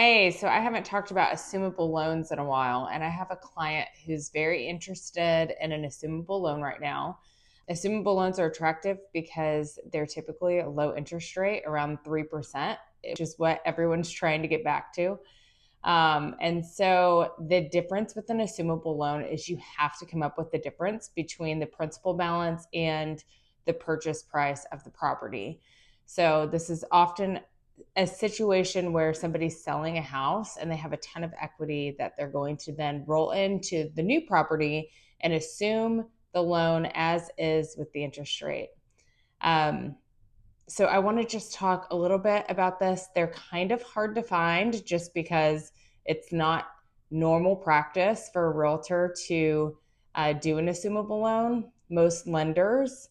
Hey, so I haven't talked about assumable loans in a while, and I have a client who's very interested in an assumable loan right now. Assumable loans are attractive because they're typically a low interest rate, around 3%, which is what everyone's trying to get back to. And so the difference with an assumable loan is you have to come up with the difference between the principal balance and the purchase price of the property. So this is often a situation where somebody's selling a house and they have a ton of equity that they're going to then roll into the new property and assume the loan as is with the interest rate. Um, so I want to just talk a little bit about this. They're kind of hard to find just because it's not normal practice for a realtor to do an assumable loan. Most lenders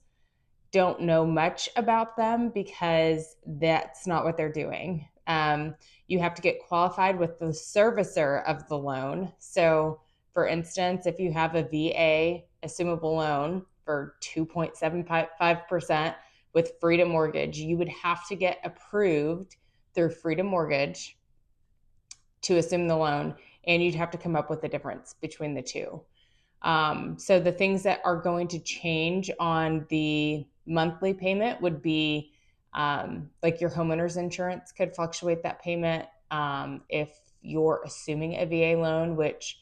don't know much about them because that's not what they're doing. You have to get qualified with the servicer of the loan. So, for instance, if you have a VA assumable loan for 2.75% with Freedom Mortgage, you would have to get approved through Freedom Mortgage to assume the loan, and you'd have to come up with the difference between the two. So the things that are going to change on the monthly payment would be like your homeowner's insurance could fluctuate that payment. If you're assuming a VA loan, which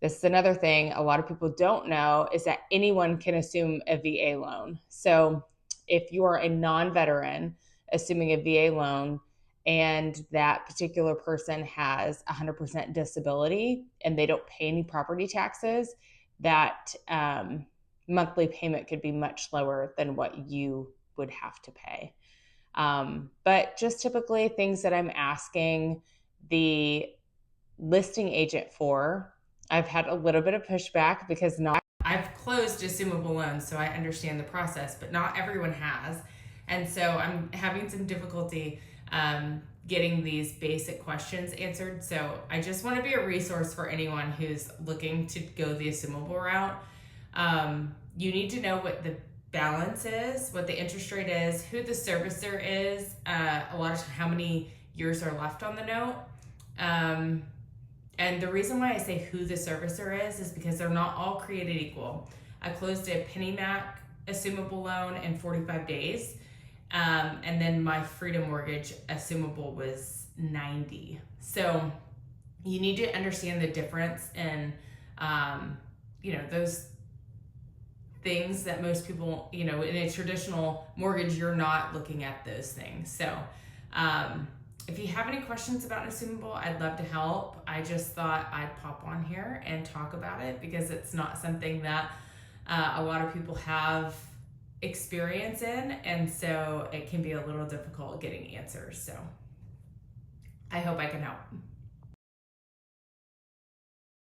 this is another thing a lot of people don't know, is that anyone can assume a VA loan. So if you are a non-veteran assuming a VA loan and that particular person has 100% disability and they don't pay any property taxes, that monthly payment could be much lower than what you would have to pay. But just typically things that I'm asking the listing agent for, I've had a little bit of pushback because not I've closed assumable loans, so I understand the process, but not everyone has. And so I'm having some difficulty getting these basic questions answered. So I just want to be a resource for anyone who's looking to go the assumable route. You need to know what the balance is, what the interest rate is, who the servicer is, a lot of how many years are left on the note. And the reason why I say who the servicer is because they're not all created equal. I closed a PennyMac assumable loan in 45 days. And then my Freedom Mortgage assumable was 90. So you need to understand the difference in, those things that most people, in a traditional mortgage, you're not looking at those things. So, if you have any questions about an assumable, I'd love to help. I just thought I'd pop on here and talk about it because it's not something that a lot of people have experience in, and so it can be a little difficult getting answers. So I hope I can help.